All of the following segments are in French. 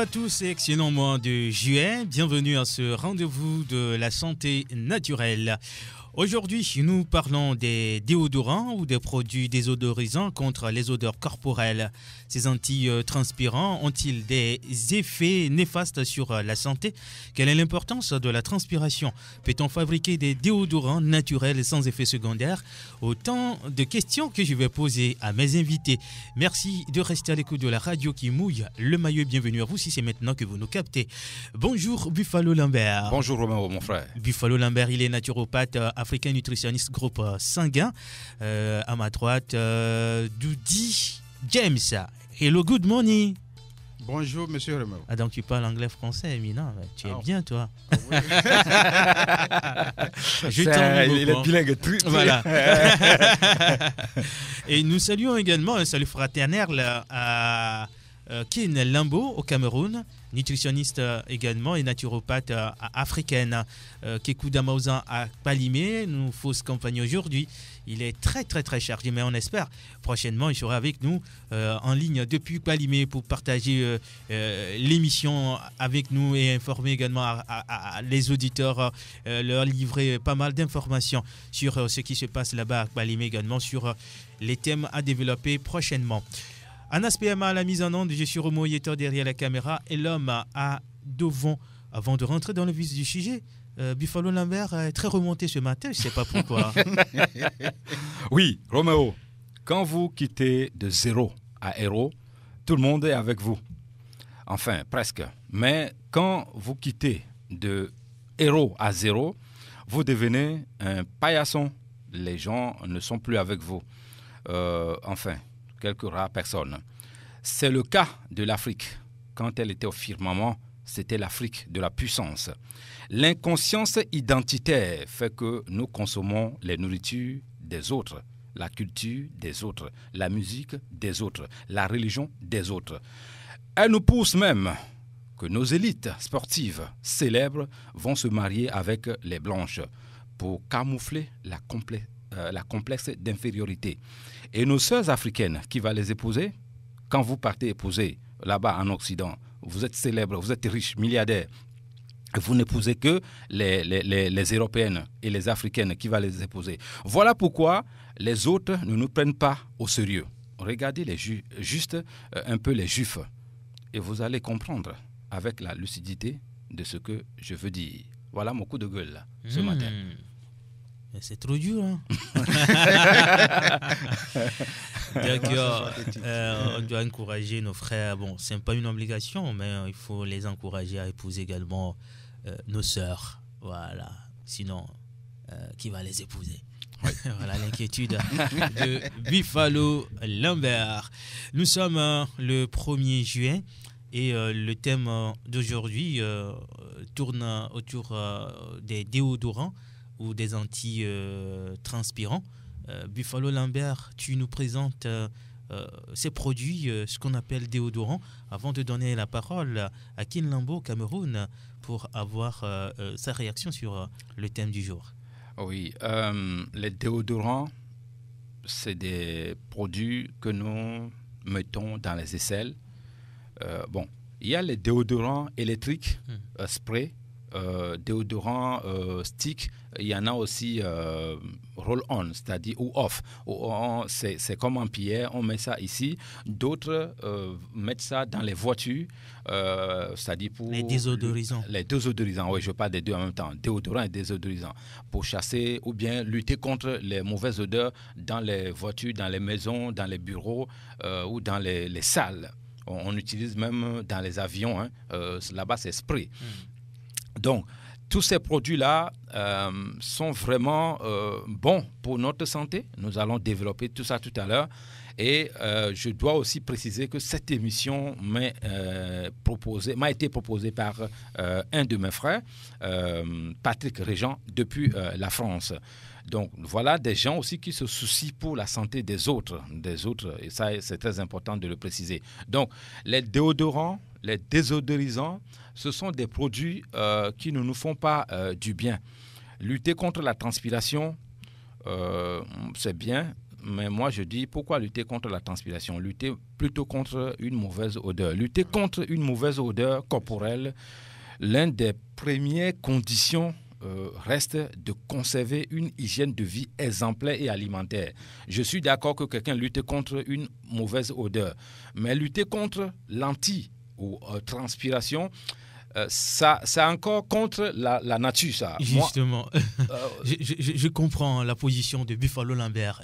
à tous et excellent mois de juin. Bienvenue à ce rendez-vous de la santé naturelle. Aujourd'hui, nous parlons des déodorants ou des produits désodorisants contre les odeurs corporelles. Ces antitranspirants ont-ils des effets néfastes sur la santé? Quelle est l'importance de la transpiration? Peut-on fabriquer des déodorants naturels sans effet secondaire? Autant de questions que je vais poser à mes invités. Merci de rester à l'écoute de la radio qui mouille le maillot. Bienvenue à vous si c'est maintenant que vous nous captez. Bonjour Buffalo Lambert. Bonjour Romain, mon frère. Buffalo Lambert, il est naturopathe africain nutritionniste groupe sanguin. À ma droite, Doudi James. Hello, good morning. Bonjour, monsieur Romain. Ah, donc tu parles anglais-français, éminent. Tu es bien, toi. Oui. Je t'envie il est beaucoup. bilingue. Voilà. Et nous saluons également un salut fraternel à Kin Lambo au Cameroun, nutritionniste également et naturopathe africaine. Kekou Damaouzan à Palimé, nous fausse compagnie aujourd'hui. Il est très très très chargé, mais on espère prochainement il sera avec nous en ligne depuis Palimé pour partager l'émission avec nous et informer également à les auditeurs, leur livrer pas mal d'informations sur ce qui se passe là-bas à Palimé, également sur les thèmes à développer prochainement. Anas PMA à la mise en onde, je suis Romo Yetor derrière la caméra et l'homme à devant. Avant de rentrer dans le vif du sujet, Buffalo Lambert est très remonté ce matin, je ne sais pas pourquoi. Oui, Roméo, quand vous quittez de 0 à héros, tout le monde est avec vous. Enfin, presque. Mais quand vous quittez de héros à 0, vous devenez un paillasson. Les gens ne sont plus avec vous. Enfin, quelques rares personnes. C'est le cas de l'Afrique. Quand elle était au firmament, c'était l'Afrique de la puissance. L'inconscience identitaire fait que nous consommons les nourritures des autres, la culture des autres, la musique des autres, la religion des autres. Elle nous pousse même que nos élites sportives célèbres vont se marier avec les blanches pour camoufler la complexe d'infériorité. Et nos sœurs africaines qui vont les épouser, quand vous partez épouser là-bas en Occident, vous êtes célèbre, vous êtes riche, milliardaire, vous n'épousez que les Européennes et les Africaines qui vont les épouser. Voilà pourquoi les autres ne nous prennent pas au sérieux. Regardez juste un peu les Juifs et vous allez comprendre avec la lucidité de ce que je veux dire. Voilà mon coup de gueule là, ce matin. C'est trop dur, hein. D'accord. On doit encourager nos frères. Bon, c'est pas une obligation, mais il faut les encourager à épouser également nos sœurs. Voilà. Sinon, qui va les épouser? Oui. Voilà l'inquiétude de Buffalo Lambert. Nous sommes le 1er juin et le thème d'aujourd'hui tourne autour des déodorants ou des antitranspirants. Buffalo Lambert, tu nous présentes ces produits, ce qu'on appelle déodorants, avant de donner la parole à Kin Lambo au Cameroun pour avoir sa réaction sur le thème du jour. Oui, les déodorants, c'est des produits que nous mettons dans les aisselles. Bon, il y a les déodorants électriques, spray, déodorant stick, il y en a aussi roll-on, c'est-à-dire ou off. C'est comme en pierre, on met ça ici. D'autres mettent ça dans les voitures, c'est-à-dire pour... Les désodorisants. Les désodorisants, oui, je parle des deux en même temps, déodorants et désodorisants, pour chasser ou bien lutter contre les mauvaises odeurs dans les voitures, dans les maisons, dans les bureaux ou dans les salles. On utilise même dans les avions, hein, là-bas c'est spray. Donc, tous ces produits-là sont vraiment bons pour notre santé. Nous allons développer tout ça tout à l'heure. Et je dois aussi préciser que cette émission m'a été proposée par un de mes frères, Patrick Régent, depuis la France. Donc, voilà des gens aussi qui se soucient pour la santé des autres. Et ça, c'est très important de le préciser. Donc, les déodorants, les désodorisants, ce sont des produits qui ne nous font pas du bien. Lutter contre la transpiration, c'est bien. mais moi je dis pourquoi lutter contre la transpiration? Lutter plutôt contre une mauvaise odeur. Lutter contre une mauvaise odeur corporelle, l'une des premières conditions reste de conserver une hygiène de vie exemplaire et alimentaire. Je suis d'accord que quelqu'un lutte contre une mauvaise odeur, mais lutter contre l'anti ou transpiration, ça, c'est encore contre la nature, ça. Justement, je comprends la position de Buffalo Lambert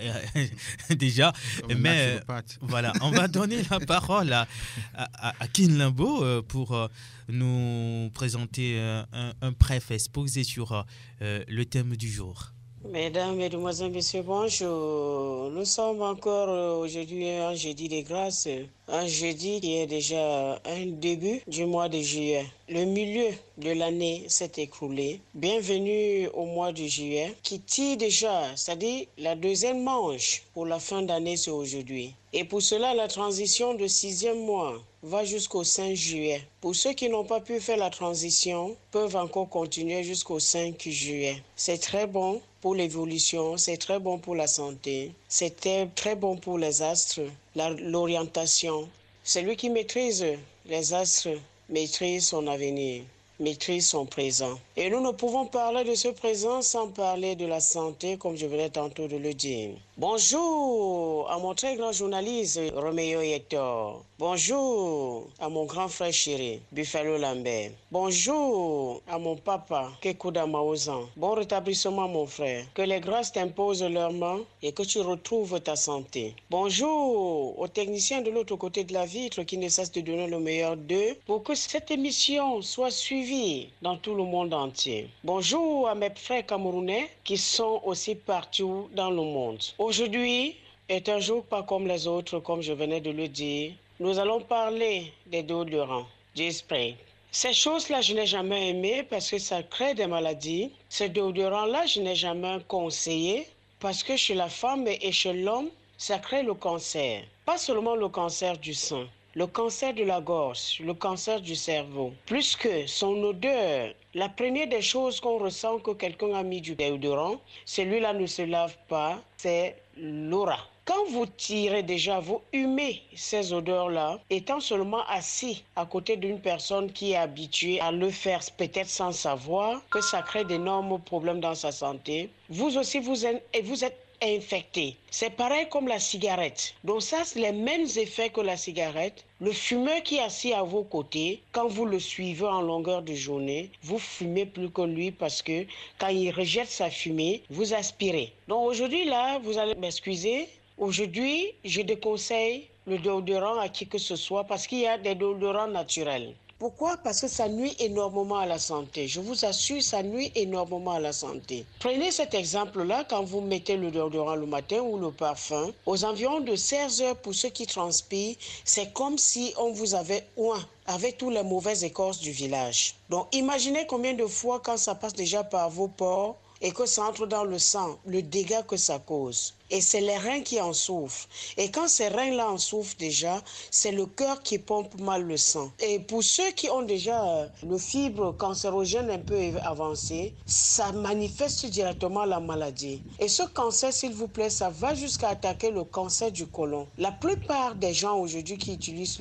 déjà, mais voilà, on va donner la parole à Kin Limbo pour nous présenter un bref exposé sur le thème du jour. Mesdames, Mesdemoiselles, Messieurs, bonjour. Nous sommes encore aujourd'hui un jeudi de grâce, un jeudi qui est déjà un début du mois de juillet. Le milieu de l'année s'est écoulé. Bienvenue au mois de juillet qui tire déjà, c'est-à-dire la deuxième manche pour la fin d'année, c'est aujourd'hui. Et pour cela, la transition de 6e mois va jusqu'au 5 juillet. Pour ceux qui n'ont pas pu faire la transition, peuvent encore continuer jusqu'au 5 juillet. C'est très bon pour l'évolution, c'est très bon pour la santé, c'est très bon pour les astres, l'orientation. Celui qui maîtrise les astres maîtrise son avenir, maîtrise son présent. Et nous ne pouvons parler de ce présent sans parler de la santé, comme je venais tantôt de le dire. Bonjour à mon très grand journaliste Roméo Hector. Bonjour à mon grand frère chéri Buffalo Lambert. Bonjour à mon papa Kekuda Maozan. Bon rétablissement mon frère. Que les grâces t'imposent leurs mains et que tu retrouves ta santé. Bonjour aux techniciens de l'autre côté de la vitre qui ne cessent de donner le meilleur d'eux pour que cette émission soit suivie dans tout le monde entier. Bonjour à mes frères camerounais qui sont aussi partout dans le monde. Aujourd'hui est un jour pas comme les autres, comme je venais de le dire. Nous allons parler des déodorants, du spray. Ces choses-là, je n'ai jamais aimé parce que ça crée des maladies. Ces déodorants-là, je n'ai jamais conseillé parce que chez la femme et chez l'homme, ça crée le cancer. Pas seulement le cancer du sein, le cancer de la gorge, le cancer du cerveau. Plus que son odeur, la première des choses qu'on ressent que quelqu'un a mis du déodorant, celui-là ne se lave pas, c'est l'aura. Quand vous tirez déjà, vous humez ces odeurs-là, étant seulement assis à côté d'une personne qui est habituée à le faire, peut-être sans savoir, que ça crée d'énormes problèmes dans sa santé. Vous aussi, vous êtes infecté. C'est pareil comme la cigarette. Donc ça, c'est les mêmes effets que la cigarette. Le fumeur qui est assis à vos côtés, quand vous le suivez en longueur de journée, vous fumez plus que lui parce que quand il rejette sa fumée, vous aspirez. Donc aujourd'hui, là, vous allez m'excuser. Aujourd'hui, je déconseille le déodorant à qui que ce soit parce qu'il y a des déodorants naturels. Pourquoi? Parce que ça nuit énormément à la santé. Je vous assure, ça nuit énormément à la santé. Prenez cet exemple-là quand vous mettez le déodorant le matin ou le parfum. Aux environs de 16 heures pour ceux qui transpirent, c'est comme si on vous avait oint avec tous les mauvaises écorces du village. Donc imaginez combien de fois quand ça passe déjà par vos pores et que ça entre dans le sang, le dégât que ça cause. Et c'est les reins qui en souffrent. Et quand ces reins-là en souffrent déjà, c'est le cœur qui pompe mal le sang. Et pour ceux qui ont déjà le fibre cancérogène un peu avancé, ça manifeste directement la maladie. Et ce cancer, s'il vous plaît, ça va jusqu'à attaquer le cancer du côlon. La plupart des gens aujourd'hui qui utilisent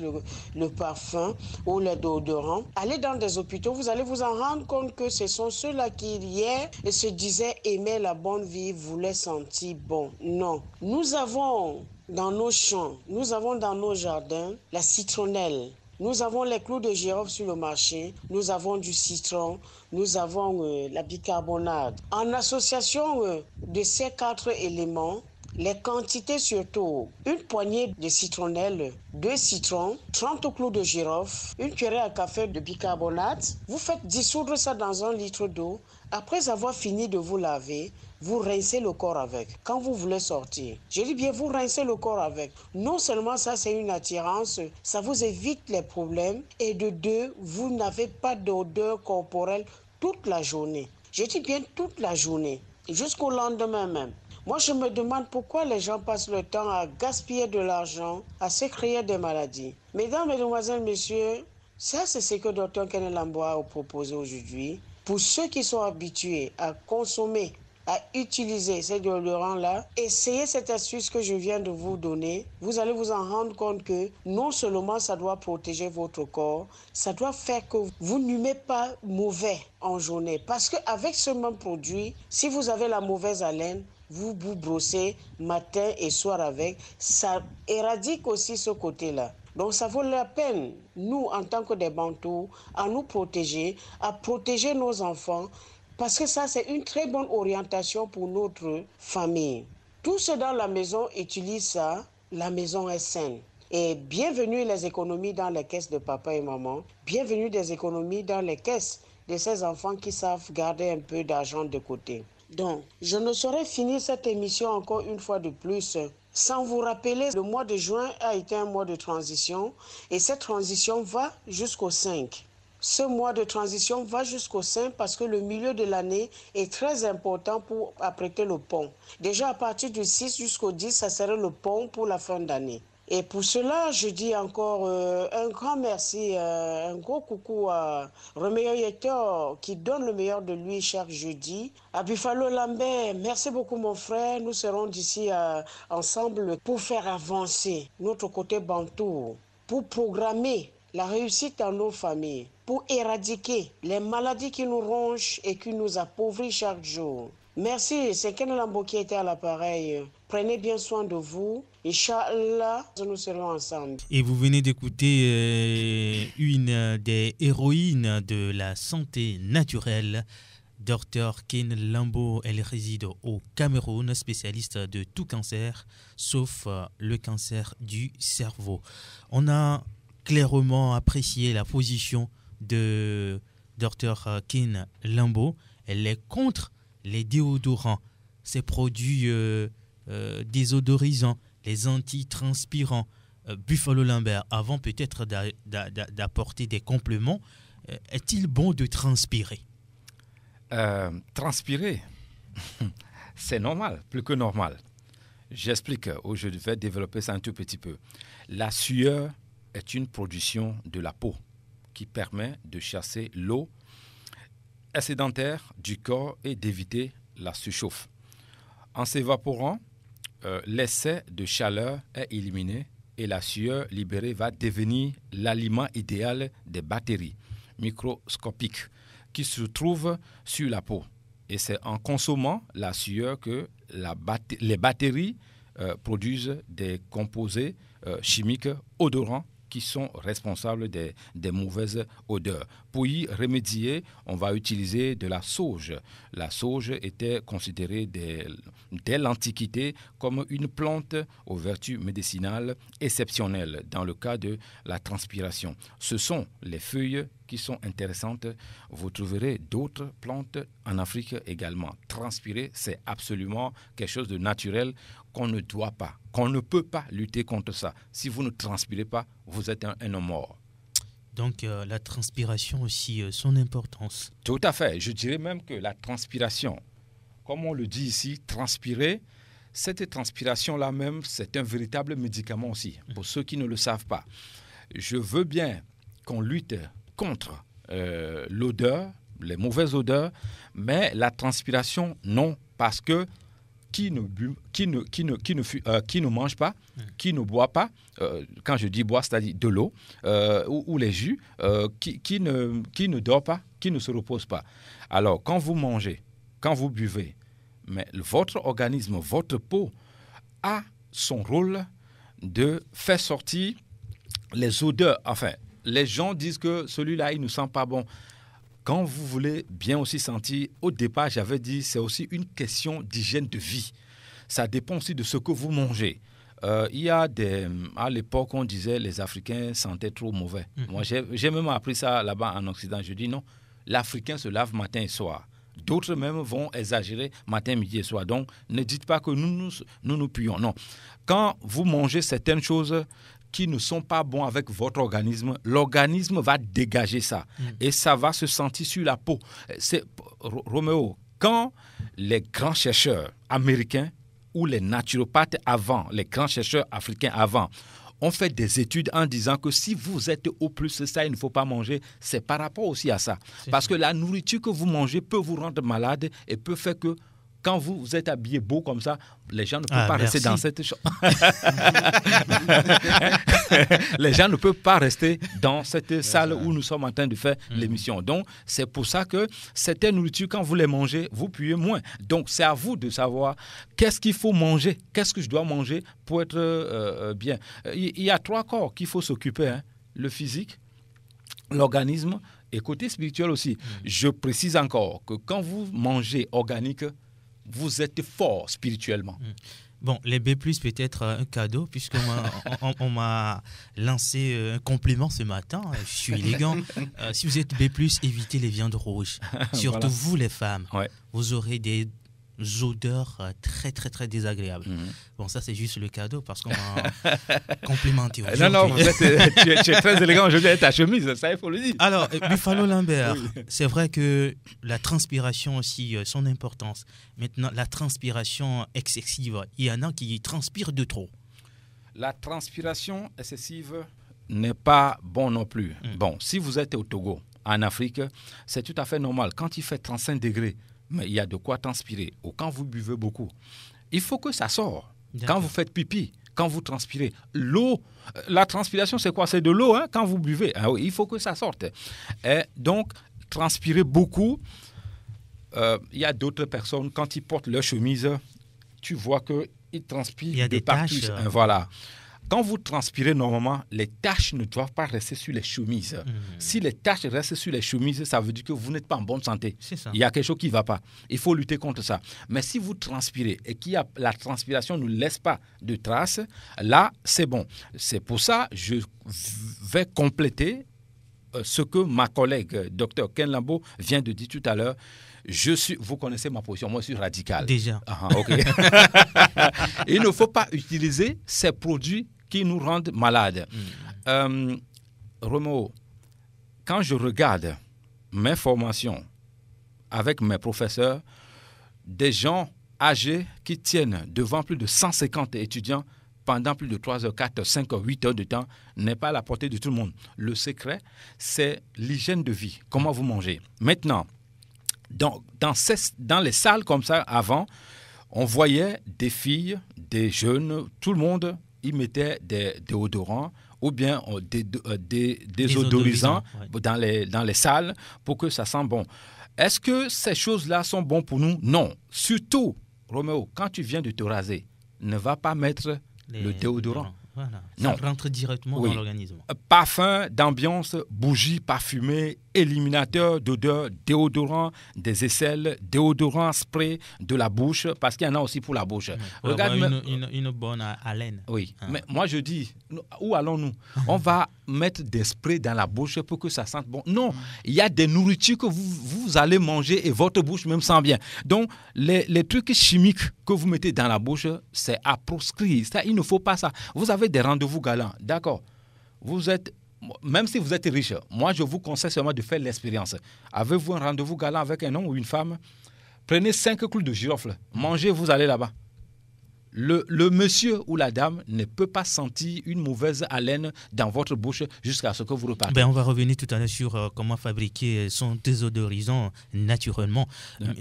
le parfum ou le déodorant, allez dans des hôpitaux, vous allez vous en rendre compte que ce sont ceux-là qui hier se disaient aimer la bonne vie, voulaient sentir bon. Non, nous avons dans nos champs, nous avons dans nos jardins la citronnelle. Nous avons les clous de girofle sur le marché, nous avons du citron, nous avons la bicarbonate. En association de ces 4 éléments, les quantités surtout, une poignée de citronnelle, 2 citrons, 30 clous de girofle, une cuillerée à café de bicarbonate. Vous faites dissoudre ça dans 1 litre d'eau. Après avoir fini de vous laver, vous rincez le corps avec. Quand vous voulez sortir, je dis bien, vous rincez le corps avec. Non seulement ça, c'est une attirance, ça vous évite les problèmes. Et de 2, vous n'avez pas d'odeur corporelle toute la journée. Je dis bien toute la journée, jusqu'au lendemain même. Moi, je me demande pourquoi les gens passent le temps à gaspiller de l'argent, à se créer des maladies. Mesdames, Mesdemoiselles, Messieurs, ça, c'est ce que Dr. Ken Limbo a proposé aujourd'hui. Pour ceux qui sont habitués à consommer à utiliser ces déodorants-là, essayez cette astuce que je viens de vous donner. Vous allez vous en rendre compte que non seulement ça doit protéger votre corps, ça doit faire que vous n'humez pas mauvais en journée. Parce qu'avec ce même produit, si vous avez la mauvaise haleine, vous vous brossez matin et soir avec, ça éradique aussi ce côté-là. Donc ça vaut la peine, nous en tant que des Bantous, à nous protéger, à protéger nos enfants, parce que ça c'est une très bonne orientation pour notre famille. Tous ceux dans la maison utilisent ça, la maison est saine. Et bienvenue les économies dans les caisses de papa et maman, bienvenue des économies dans les caisses de ces enfants qui savent garder un peu d'argent de côté. Donc, je ne saurais finir cette émission encore une fois de plus sans vous rappeler, le mois de juin a été un mois de transition et cette transition va jusqu'au 5. Ce mois de transition va jusqu'au 5 parce que le milieu de l'année est très important pour apprêter le pont. Déjà à partir du 6 jusqu'au 10, ça serait le pont pour la fin d'année. Et pour cela, je dis encore un grand merci, un gros coucou à Roméo Hector qui donne le meilleur de lui chaque jeudi. À Buffalo Lambert, merci beaucoup mon frère. Nous serons d'ici ensemble pour faire avancer notre côté bantou, pour programmer la réussite dans nos familles, pour éradiquer les maladies qui nous rongent et qui nous appauvrissent chaque jour. Merci, c'est Ken Lambo qui était à l'appareil. Prenez bien soin de vous. Inch'Allah, nous serons ensemble. Et vous venez d'écouter une des héroïnes de la santé naturelle, Dr Ken Lambo. Elle réside au Cameroun, spécialiste de tout cancer, sauf le cancer du cerveau. On a clairement apprécié la position de Dr Ken Lambo. Elle est contre les déodorants, ces produits désodorisants, les antitranspirants. Buffalo Lambert, avant peut-être d'apporter des compléments, est-il bon de transpirer? Transpirer, c'est normal, plus que normal. J'explique, je vais développer ça un tout petit peu. La sueur est une production de la peau qui permet de chasser l'eau excédentaire du corps et d'éviter la surchauffe. En s'évaporant, l'excès de chaleur est éliminé et la sueur libérée va devenir l'aliment idéal des bactéries microscopiques qui se trouvent sur la peau. Et c'est en consommant la sueur que les bactéries produisent des composés chimiques odorants qui sont responsables des mauvaises odeurs. Pour y remédier, on va utiliser de la sauge. La sauge était considérée dès l'Antiquité comme une plante aux vertus médicinales exceptionnelles dans le cas de la transpiration. Ce sont les feuilles qui sont intéressantes. Vous trouverez d'autres plantes en Afrique également. Transpirer, c'est absolument quelque chose de naturel qu'on ne doit pas, qu'on ne peut pas lutter contre ça. Si vous ne transpirez pas, vous êtes un homme mort. Donc la transpiration aussi, son importance. Tout à fait. Je dirais même que la transpiration, comme on le dit ici, transpirer, cette transpiration-là même, c'est un véritable médicament aussi, pour ceux qui ne le savent pas. Je veux bien qu'on lutte contre l'odeur, les mauvaises odeurs, mais la transpiration, non, parce que qui ne mange pas, qui ne boit pas, quand je dis boire, c'est-à-dire de l'eau ou les jus, qui ne dort pas, qui ne se repose pas. Alors, quand vous mangez, quand vous buvez, mais votre organisme, votre peau a son rôle de faire sortir les odeurs. Enfin, les gens disent que celui-là, il ne sent pas bon. Quand vous voulez bien aussi sentir, au départ, j'avais dit, c'est aussi une question d'hygiène de vie. Ça dépend aussi de ce que vous mangez. Il y a à l'époque, on disait les Africains sentaient trop mauvais. Moi, j'ai même appris ça là-bas en Occident. Je dis non, l'Africain se lave matin et soir. D'autres même vont exagérer matin, midi et soir. Donc, ne dites pas que nous puons. Non. Quand vous mangez certaines choses qui ne sont pas bons avec votre organisme, l'organisme va dégager ça. Et ça va se sentir sur la peau. C'est, Roméo, quand les grands chercheurs américains ou les naturopathes avant, les grands chercheurs africains avant, ont fait des études en disant que si vous êtes au plus, ça, il ne faut pas manger, c'est par rapport aussi à ça. Parce que la nourriture que vous mangez peut vous rendre malade et peut faire que quand vous êtes habillé beau comme ça, les gens ne peuvent pas rester dans cette les gens ne peuvent pas rester dans cette salle où nous sommes en train de faire l'émission. Donc, c'est pour ça que certaines nourritures, quand vous les mangez, vous puez moins. Donc, c'est à vous de savoir qu'est-ce qu'il faut manger, qu'est-ce que je dois manger pour être bien. Il y a 3 corps qu'il faut s'occuper, hein. Le physique, l'organisme et côté spirituel aussi. Je précise encore que quand vous mangez organique, vous êtes fort spirituellement. Bon, les B+, peut-être un cadeau, puisqu'on m'a lancé un compliment ce matin. Je suis élégant. Si vous êtes B+, évitez les viandes rouges. Surtout voilà. Vous, les femmes. Ouais. Vous aurez des odeurs très, très, très désagréables. Bon, ça, c'est juste le cadeau, parce qu'on m'a complimenté aujourd'hui. Non, tu es très élégant aujourd'hui avec ta chemise, ça, il faut le dire. Alors, Buffalo Lambert, oui. C'est vrai que la transpiration aussi, son importance. Maintenant, la transpiration excessive, il y en a qui transpirent de trop. La transpiration excessive n'est pas bon non plus. Bon, si vous êtes au Togo, en Afrique, c'est tout à fait normal. Quand il fait 35 degrés, mais il y a de quoi transpirer. Ou quand vous buvez beaucoup, il faut que ça sorte. D'accord. Quand vous faites pipi, quand vous transpirez, l'eau, la transpiration, c'est quoi? C'est de l'eau, hein, quand vous buvez. Ah oui, il faut que ça sorte. Et donc, transpirer beaucoup. Il y a d'autres personnes, quand ils portent leur chemise, tu vois qu'ils transpirent. Il y a des taches. Voilà. Quand vous transpirez, normalement, les taches ne doivent pas rester sur les chemises. Si les taches restent sur les chemises, ça veut dire que vous n'êtes pas en bonne santé. C'est ça. Il y a quelque chose qui ne va pas. Il faut lutter contre ça. Mais si vous transpirez et que la transpiration ne laisse pas de traces, là, c'est bon. C'est pour ça que je vais compléter ce que ma collègue, Dr Ken Lambo, vient de dire tout à l'heure. Vous connaissez ma position, moi je suis radical. Déjà. Ok. Il ne faut pas utiliser ces produits qui nous rendent malades. Roméo, quand je regarde mes formations avec mes professeurs, des gens âgés qui tiennent devant plus de 150 étudiants pendant plus de 3 heures, 4 heures, 5 heures, 8 heures de temps, n'est pas à la portée de tout le monde. Le secret, c'est l'hygiène de vie, comment vous mangez. Maintenant, dans les salles comme ça, avant, on voyait des filles, des jeunes, tout le monde y mettait des déodorants ou bien des désodorisants dans les salles pour que ça sente bon. Est-ce que ces choses-là sont bonnes pour nous? Non. Surtout, Roméo, quand tu viens de te raser, ne va pas mettre le déodorant. Voilà. Ça rentre directement dans l'organisme. Parfum d'ambiance, bougies parfumées, éliminateur d'odeur, déodorant, des aisselles, déodorant, spray de la bouche, parce qu'il y en a aussi pour la bouche. Regarde une bonne haleine. Oui, mais moi je dis, où allons-nous? On va mettre des sprays dans la bouche pour que ça sente bon. Non, il y a des nourritures que vous allez manger et votre bouche même sent bien. Donc, les trucs chimiques que vous mettez dans la bouche, c'est à proscrire. Ça, il ne faut pas ça. Vous avez des rendez-vous galants, d'accord? Même si vous êtes riche, moi je vous conseille seulement de faire l'expérience. Avez-vous un rendez-vous galant avec un homme ou une femme? Prenez 5 clous de girofle, mangez, vous allez là-bas. Le monsieur ou la dame ne peut pas sentir une mauvaise haleine dans votre bouche jusqu'à ce que vous repartez. On va revenir tout à l'heure sur comment fabriquer son désodorisant naturellement.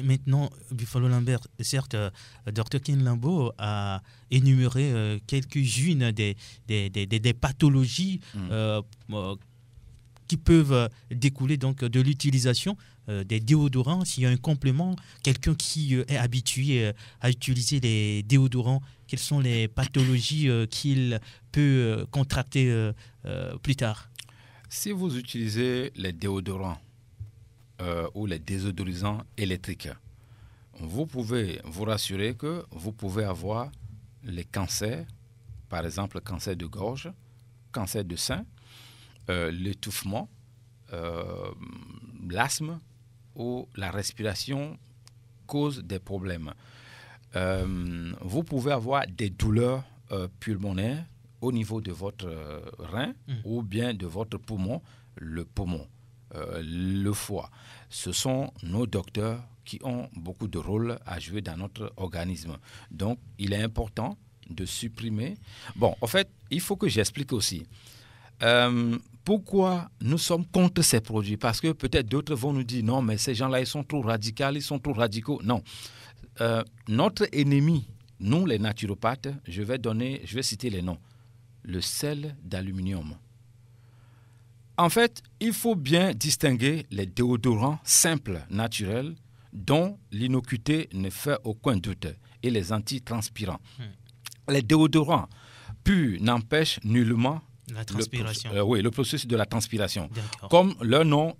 Maintenant, Buffalo Lambert, certes, Dr Ken Lambo a énuméré quelques-unes des pathologies qui peuvent découler donc de l'utilisation des déodorants. S'il y a un complément, quelqu'un qui est habitué à utiliser les déodorants, quelles sont les pathologies qu'il peut contracter plus tard? Si vous utilisez les déodorants ou les désodorisants électriques, vous pouvez vous rassurer que vous pouvez avoir les cancers, par exemple cancer de gorge, cancer de sein, l'étouffement, l'asthme ou la respiration cause des problèmes. Vous pouvez avoir des douleurs pulmonaires au niveau de votre rein ou bien de votre poumon, le poumon, le foie. Ce sont nos docteurs qui ont beaucoup de rôle à jouer dans notre organisme. Donc, il est important de supprimer. Bon, en fait, il faut que j'explique aussi. Pourquoi nous sommes contre ces produits? Parce que peut-être d'autres vont nous dire non, mais ces gens-là, ils sont trop radicaux, ils sont trop radicaux. Non. Notre ennemi, nous les naturopathes, je vais citer les noms. Le sel d'aluminium. En fait, il faut bien distinguer les déodorants simples, naturels, dont l'innocuité ne fait aucun doute, et les antitranspirants. Les déodorants purs n'empêchent nullement la transpiration. Le processus de la transpiration. D'accord. Comme leur nom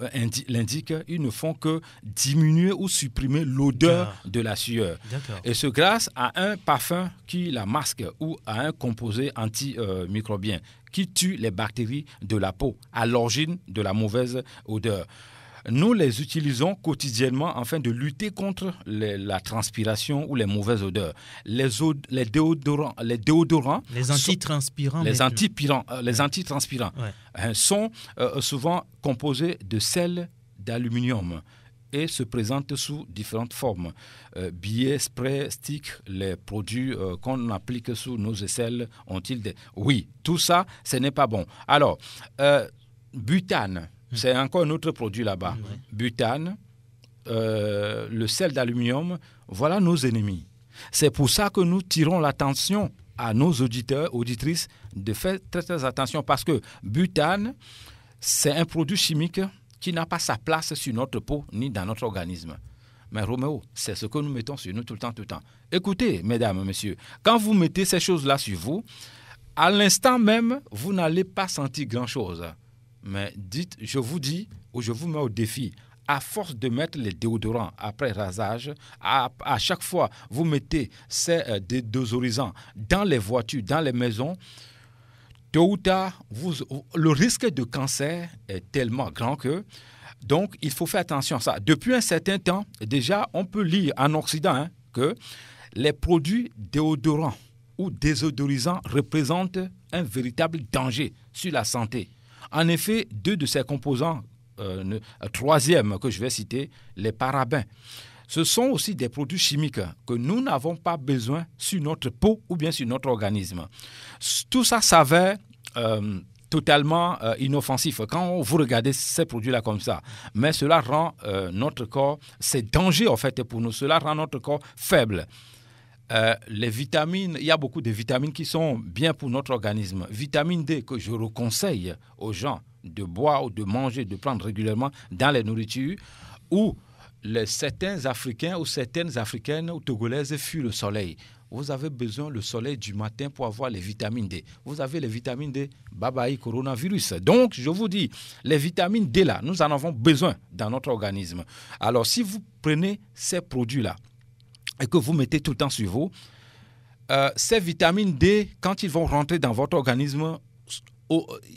l'indique, ils ne font que diminuer ou supprimer l'odeur de la sueur. D'accord. Et ce grâce à un parfum qui la masque ou à un composé antimicrobien qui tue les bactéries de la peau à l'origine de la mauvaise odeur. Nous les utilisons quotidiennement afin de lutter contre la transpiration ou les mauvaises odeurs. Les déodorants, les antitranspirants, les antitranspirants sont souvent composés de sel d'aluminium et se présentent sous différentes formes. Billets, sprays, sticks, les produits qu'on applique sous nos aisselles ont-ils des... Oui, tout ça, ce n'est pas bon. Alors, butane. C'est encore un autre produit là-bas. Butane, le sel d'aluminium, voilà nos ennemis. C'est pour ça que nous tirons l'attention à nos auditeurs, auditrices, de faire très, très attention parce que butane, c'est un produit chimique qui n'a pas sa place sur notre peau ni dans notre organisme. Mais Roméo, c'est ce que nous mettons sur nous tout le temps. Écoutez, mesdames, messieurs, quand vous mettez ces choses-là sur vous, à l'instant même, vous n'allez pas sentir grand-chose. Mais je vous dis, ou je vous mets au défi, à force de mettre les déodorants après rasage, à chaque fois, vous mettez ces déodorisants dans les voitures, dans les maisons, tôt ou tard, le risque de cancer est tellement grand que, donc, il faut faire attention à ça. Depuis un certain temps, déjà, on peut lire en Occident que les produits déodorants ou désodorisants représentent un véritable danger sur la santé. En effet, deux de ces composants, troisième que je vais citer, les parabens, ce sont aussi des produits chimiques que nous n'avons pas besoin sur notre peau ou bien sur notre organisme. Tout ça s'avère totalement inoffensif quand vous regardez ces produits-là comme ça. Mais cela rend notre corps, c'est danger en fait pour nous, cela rend notre corps faible. Les vitamines, il y a beaucoup de vitamines qui sont bien pour notre organisme. Vitamine D que je conseille aux gens de boire ou de manger, de prendre régulièrement dans les nourritures, ou certains Africains ou certaines Africaines ou Togolaises fuient le soleil. Vous avez besoin du soleil du matin pour avoir les vitamines D. Vous avez les vitamines D, babaï, coronavirus. Donc, je vous dis, les vitamines D là, nous en avons besoin dans notre organisme. Alors, si vous prenez ces produits-là, et que vous mettez tout le temps sur vous, ces vitamines D, quand ils vont rentrer dans votre organisme,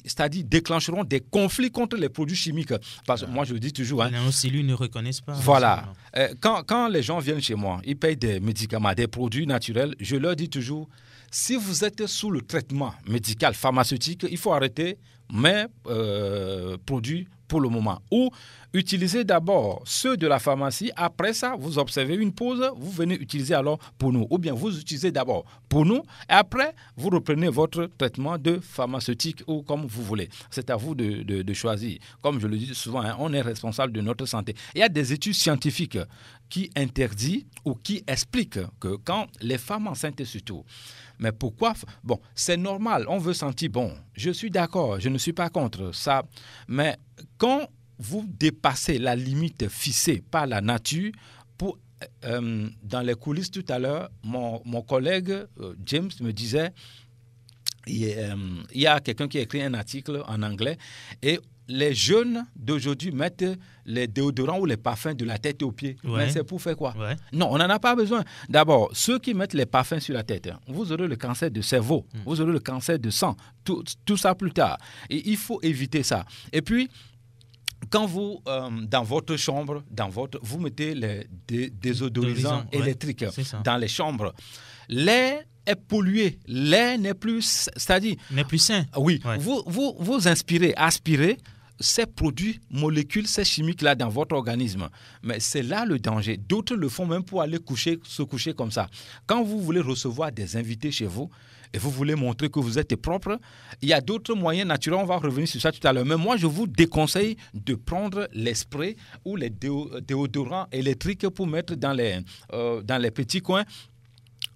c'est-à-dire déclencheront des conflits contre les produits chimiques. Parce que moi, je le dis toujours... nos cellules ne reconnaissent pas. Voilà. Quand les gens viennent chez moi, ils payent des médicaments, des produits naturels, je leur dis toujours, si vous êtes sous le traitement médical, pharmaceutique, il faut arrêter mes produits pour le moment. Ou utilisez d'abord ceux de la pharmacie. Après ça, vous observez une pause, vous venez utiliser alors pour nous. Ou bien vous utilisez d'abord pour nous et après, vous reprenez votre traitement de pharmaceutique ou comme vous voulez. C'est à vous de choisir. Comme je le dis souvent, on est responsable de notre santé. Il y a des études scientifiques qui interdisent ou qui expliquent que quand les femmes enceintes surtout, mais pourquoi? Bon, c'est normal, on veut sentir bon. Je suis d'accord, je ne suis pas contre ça. Mais quand vous dépassez la limite fixée par la nature, dans les coulisses tout à l'heure, mon collègue James me disait, il y a quelqu'un qui a écrit un article en anglais et les jeunes d'aujourd'hui mettent les déodorants ou les parfums de la tête aux pieds. Ouais. Mais c'est pour faire quoi? Non, on n'en a pas besoin. D'abord, ceux qui mettent les parfums sur la tête, vous aurez le cancer de cerveau, vous aurez le cancer de sang, tout ça plus tard. Et il faut éviter ça. Et puis, quand vous, dans votre chambre, vous mettez les désodorisants électriques dans les chambres, l'air est pollué, l'air n'est plus, c'est-à-dire... N'est plus sain. Oui, vous aspirez ces produits, molécules, ces chimiques-là dans votre organisme. Mais c'est là le danger. D'autres le font même pour aller se coucher comme ça. Quand vous voulez recevoir des invités chez vous et vous voulez montrer que vous êtes propre, il y a d'autres moyens naturels. On va revenir sur ça tout à l'heure. Mais moi, je vous déconseille de prendre les sprays ou les déodorants électriques pour mettre dans les petits coins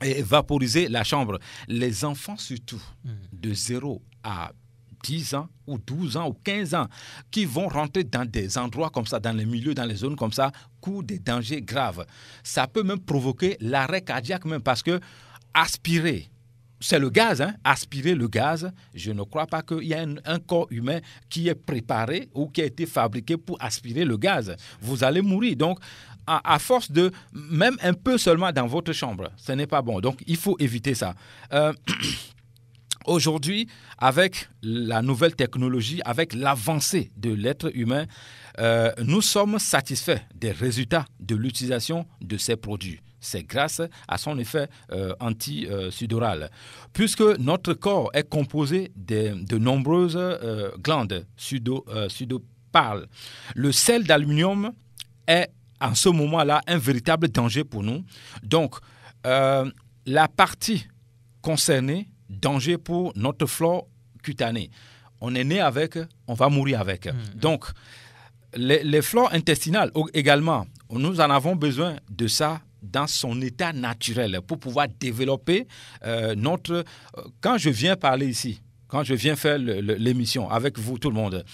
et vaporiser la chambre. Les enfants surtout, de 0 à 10 ans ou 12 ans ou 15 ans qui vont rentrer dans des endroits comme ça, dans les milieux, dans les zones comme ça, courent des dangers graves. Ça peut même provoquer l'arrêt cardiaque même parce que aspirer, c'est le gaz, aspirer le gaz, je ne crois pas qu'il y ait un corps humain qui est préparé ou qui a été fabriqué pour aspirer le gaz. Vous allez mourir. Donc, à force de, même un peu seulement dans votre chambre, ce n'est pas bon. Donc, il faut éviter ça. Aujourd'hui, avec la nouvelle technologie, avec l'avancée de l'être humain, nous sommes satisfaits des résultats de l'utilisation de ces produits. C'est grâce à son effet anti-sudoral. Puisque notre corps est composé de nombreuses glandes sudopales, le sel d'aluminium est en ce moment-là un véritable danger pour nous. Donc, la partie concernée, danger pour notre flore cutanée. On est né avec, on va mourir avec. Donc, les flores intestinales également, nous en avons besoin de ça dans son état naturel pour pouvoir développer notre... Quand je viens parler ici, quand je viens faire l'émission avec vous, tout le monde,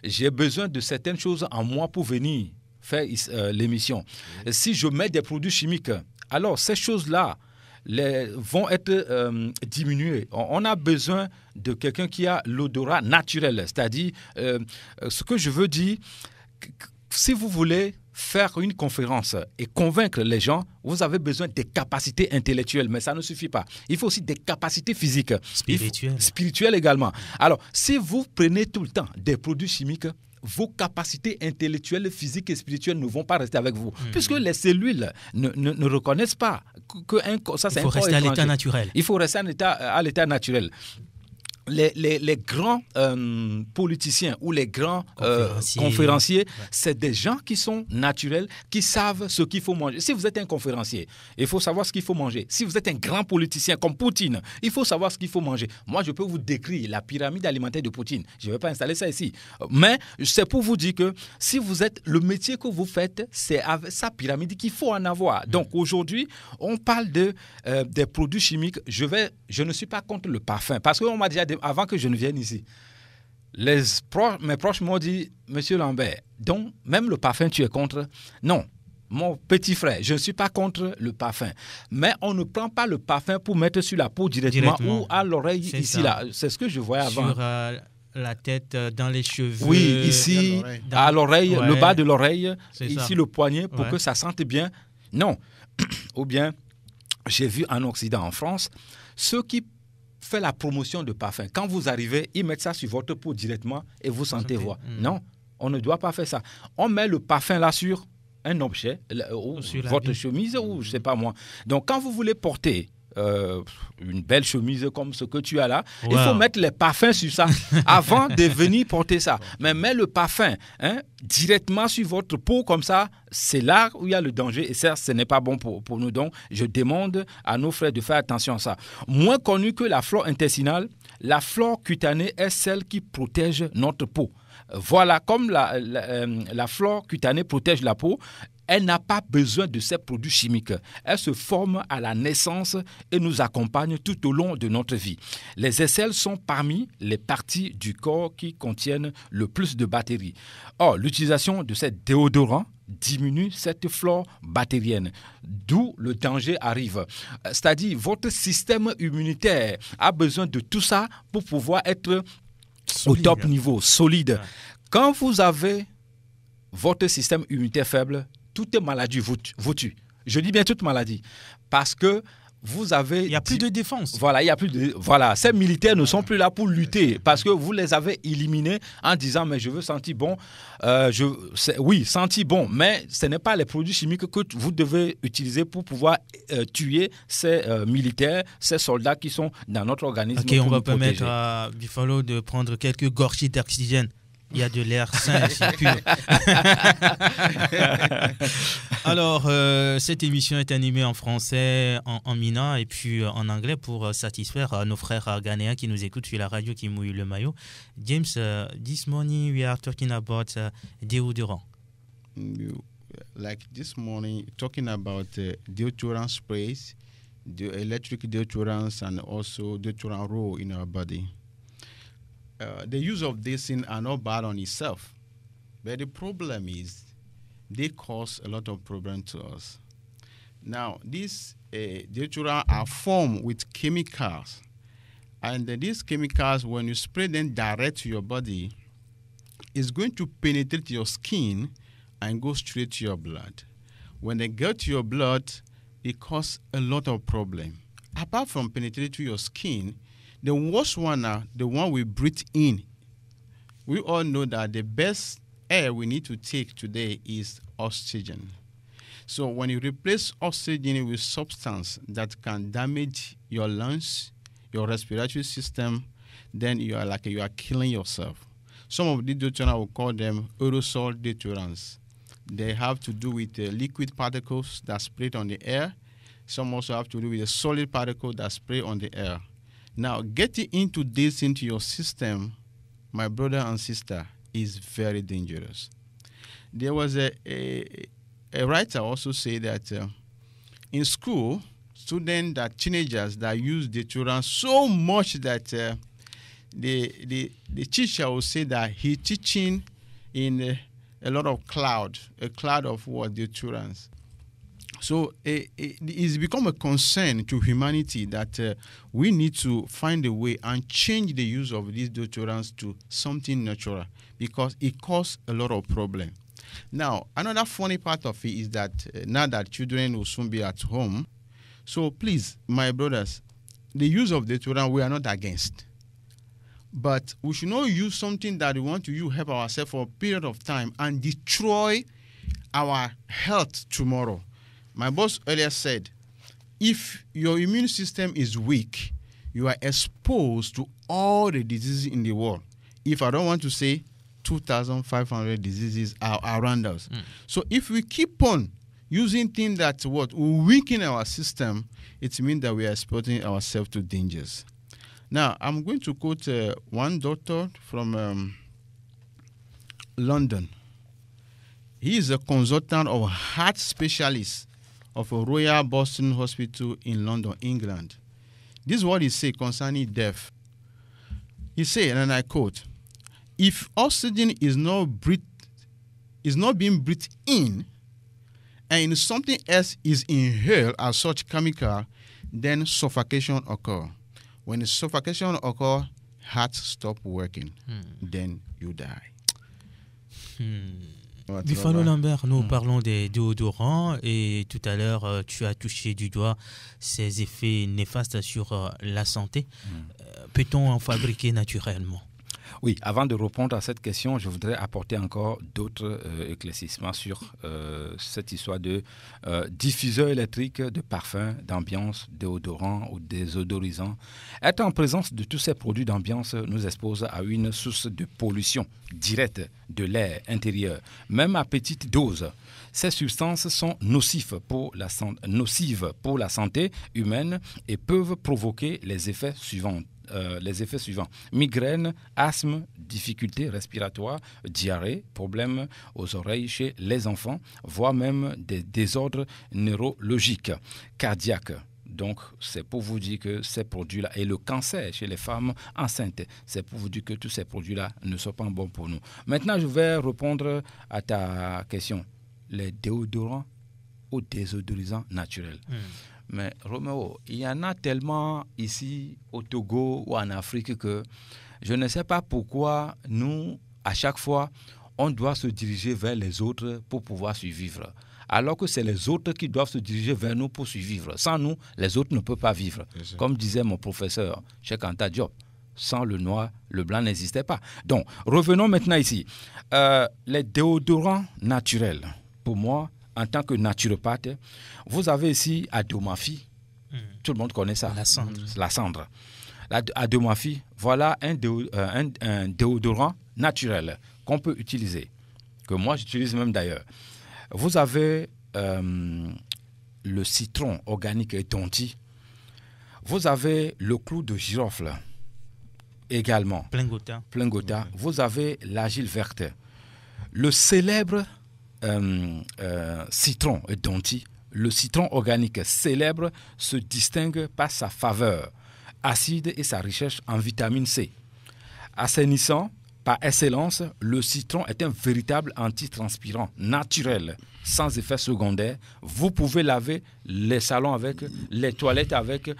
j'ai besoin de certaines choses en moi pour venir faire l'émission. Si je mets des produits chimiques, alors ces choses-là vont être diminuées. On a besoin de quelqu'un qui a l'odorat naturel, c'est-à-dire, ce que je veux dire, si vous voulez faire une conférence et convaincre les gens, vous avez besoin des capacités intellectuelles, mais ça ne suffit pas. Il faut aussi des capacités physiques. Spirituelles également. Alors, si vous prenez tout le temps des produits chimiques, vos capacités intellectuelles, physiques et spirituelles ne vont pas rester avec vous. Puisque les cellules ne reconnaissent pas que ça, c'est un corps étranger. Il faut rester à l'état naturel. Il faut rester à l'état naturel. Les grands politiciens ou les grands conférenciers, c'est des gens qui sont naturels, qui savent ce qu'il faut manger. Si vous êtes un conférencier, il faut savoir ce qu'il faut manger. Si vous êtes un grand politicien comme Poutine, il faut savoir ce qu'il faut manger. Moi, je peux vous décrire la pyramide alimentaire de Poutine. Je ne vais pas installer ça ici. Mais c'est pour vous dire que si vous êtes, le métier que vous faites, c'est avec sa pyramide qu'il faut en avoir. Donc aujourd'hui, on parle des produits chimiques. Je ne suis pas contre le parfum parce qu'on m'a déjà avant que je ne vienne ici, mes proches m'ont dit, Monsieur Lambert, donc même le parfum tu es contre? Non, mon petit frère, je ne suis pas contre le parfum. Mais on ne prend pas le parfum pour mettre sur la peau directement. Ou à l'oreille ici, là. C'est ce que je voyais avant. Sur la tête, dans les cheveux. Oui, ici, à l'oreille, le bas de l'oreille, ici ça. Le poignet, pour que ça sente bien. Non. Ou bien, j'ai vu en Occident, en France, ceux qui fait la promotion de parfum. Quand vous arrivez, ils mettent ça sur votre peau directement et vous sentez voir. Non, on ne doit pas faire ça. On met le parfum là sur un objet, ou sur votre chemise, ou je ne sais pas moi. Donc, quand vous voulez porter une belle chemise comme ce que tu as là, il faut mettre les parfums sur ça avant de venir porter ça. Mais mets le parfum directement sur votre peau comme ça, c'est là où il y a le danger et ça, ce n'est pas bon pour nous. Donc, je demande à nos frères de faire attention à ça. Moins connue que la flore intestinale, la flore cutanée est celle qui protège notre peau. Voilà, comme la flore cutanée protège la peau, elle n'a pas besoin de ces produits chimiques. Elle se forme à la naissance et nous accompagne tout au long de notre vie. Les aisselles sont parmi les parties du corps qui contiennent le plus de bactéries. Or, l'utilisation de ces déodorants diminue cette flore bactérienne, d'où le danger arrive. C'est-à-dire, votre système immunitaire a besoin de tout ça pour pouvoir être solide, au top niveau, solide. Quand vous avez votre système immunitaire faible, toute maladie vous tue. Je dis bien toute maladie. Parce que vous avez... Il n'y a plus de défense. Voilà, il y a plus de... Voilà, ces militaires ne sont plus là pour lutter parce que vous les avez éliminés en disant, mais je veux sentir bon. Oui, sentir bon, mais ce n'est pas les produits chimiques que vous devez utiliser pour pouvoir tuer ces militaires, ces soldats qui sont dans notre organisme. Ok, on va permettre à Buffalo de prendre quelques gorgées d'oxygène. Il y a de l'air sain et pur. Alors, cette émission est animée en français, en mina et puis en anglais pour satisfaire nos frères ghanéens qui nous écoutent sur la radio qui mouille le maillot. James, this morning we are talking about deodorant. Like this morning, talking about deodorant sprays, the electric deodorants, and also deodorant roll in our body. The use of these things are not bad on itself, but the problem is they cause a lot of problems to us. Now, these deodorants are formed with chemicals, and these chemicals, when you spray them direct to your body, is going to penetrate your skin and go straight to your blood. When they get to your blood, it causes a lot of problem. Apart from penetrating to your skin, the worst one are the one we breathe in. We all know that the best air we need to take today is oxygen. So when you replace oxygen with substance that can damage your lungs, your respiratory system, then you are killing yourself. Some of the deodorants, will call them aerosol deodorants. They have to do with liquid particles that spray on the air. Some also have to do with a solid particle that spray on the air. Now, getting into this into your system, my brother and sister, is very dangerous. There was a writer also say that in school, teenagers that use deodorant so much that the teacher will say that he's teaching in a lot of a cloud of what deodorants. So it's become a concern to humanity that we need to find a way and change the use of these deodorants to something natural because it causes a lot of problem. Now, another funny part of it is that now that children will soon be at home, so please, my brothers, the use of deodorant we are not against. But we should not use something that we want to use help ourselves for a period of time and destroy our health tomorrow. My boss earlier said, if your immune system is weak, you are exposed to all the diseases in the world. If I don't want to say 2,500 diseases are around us. So if we keep on using things that will weaken our system, it means that we are exposing ourselves to dangers. Now, I'm going to quote one doctor from London. He is a consultant of heart specialist of a Royal Boston Hospital in London, England. This is what he said concerning death. He said, and I quote, if oxygen is not being breathed in, and something else is inhaled as such chemical, then suffocation occurs. When the suffocation occurs, heart stop working. Then you die. Buffalo Lambert, nous parlons des déodorants et tout à l'heure, tu as touché du doigt ces effets néfastes sur la santé. Peut-on en fabriquer naturellement? Oui, avant de répondre à cette question, je voudrais apporter encore d'autres éclaircissements sur cette histoire de diffuseur électrique de parfums, d'ambiance, déodorants ou désodorisants. Être en présence de tous ces produits d'ambiance nous expose à une source de pollution directe de l'air intérieur, même à petite dose. Ces substances sont nocives pour la santé humaine et peuvent provoquer les effets suivants. Migraine, asthme, difficultés respiratoires, diarrhée, problèmes aux oreilles chez les enfants, voire même des désordres neurologiques, cardiaques. Donc, c'est pour vous dire que ces produits-là, et le cancer chez les femmes enceintes, c'est pour vous dire que tous ces produits-là ne sont pas bons pour nous. Maintenant, je vais répondre à ta question. Les déodorants ou désodorisants naturels. Mais Roméo, il y en a tellement ici au Togo ou en Afrique que je ne sais pas pourquoi nous, à chaque fois, on doit se diriger vers les autres pour pouvoir survivre. Alors que c'est les autres qui doivent se diriger vers nous pour survivre. Sans nous, les autres ne peuvent pas vivre. Comme disait mon professeur, Cheikh Anta Diop, sans le noir, le blanc n'existait pas. Donc, revenons maintenant ici. Les déodorants naturels, pour moi, en tant que naturopathe, vous avez ici Adomaphy. Tout le monde connaît ça. La cendre. La cendre. à Domafi, voilà un déodorant naturel qu'on peut utiliser, que moi j'utilise même d'ailleurs. Vous avez le citron organique et tonti. Vous avez le clou de girofle également. Plein gota. Vous avez l'argile verte. Le célèbre citron et tonti, le citron organique célèbre se distingue par sa faveur acide et sa richesse en vitamine C. Assainissant, par excellence, le citron est un véritable antitranspirant naturel, sans effet secondaire. Vous pouvez laver les salons avec, les toilettes avec,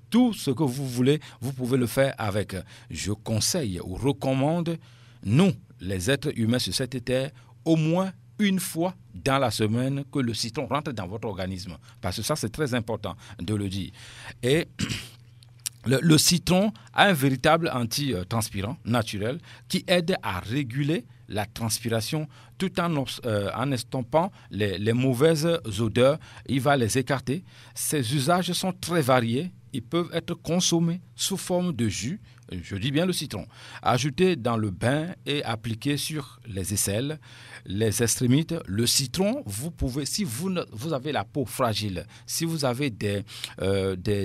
tout ce que vous voulez, vous pouvez le faire avec. Je conseille ou recommande, nous, les êtres humains sur cette terre, au moins une fois dans la semaine que le citron rentre dans votre organisme. Parce que ça, c'est très important de le dire. Et le citron a un véritable antitranspirant naturel qui aide à réguler la transpiration tout en estompant les mauvaises odeurs. Il va les écarter. Ses usages sont très variés. Ils peuvent être consommés sous forme de jus, je dis bien le citron, ajouté dans le bain et appliqué sur les aisselles, les extrémités. Le citron, vous pouvez, si vous avez la peau fragile, si vous avez des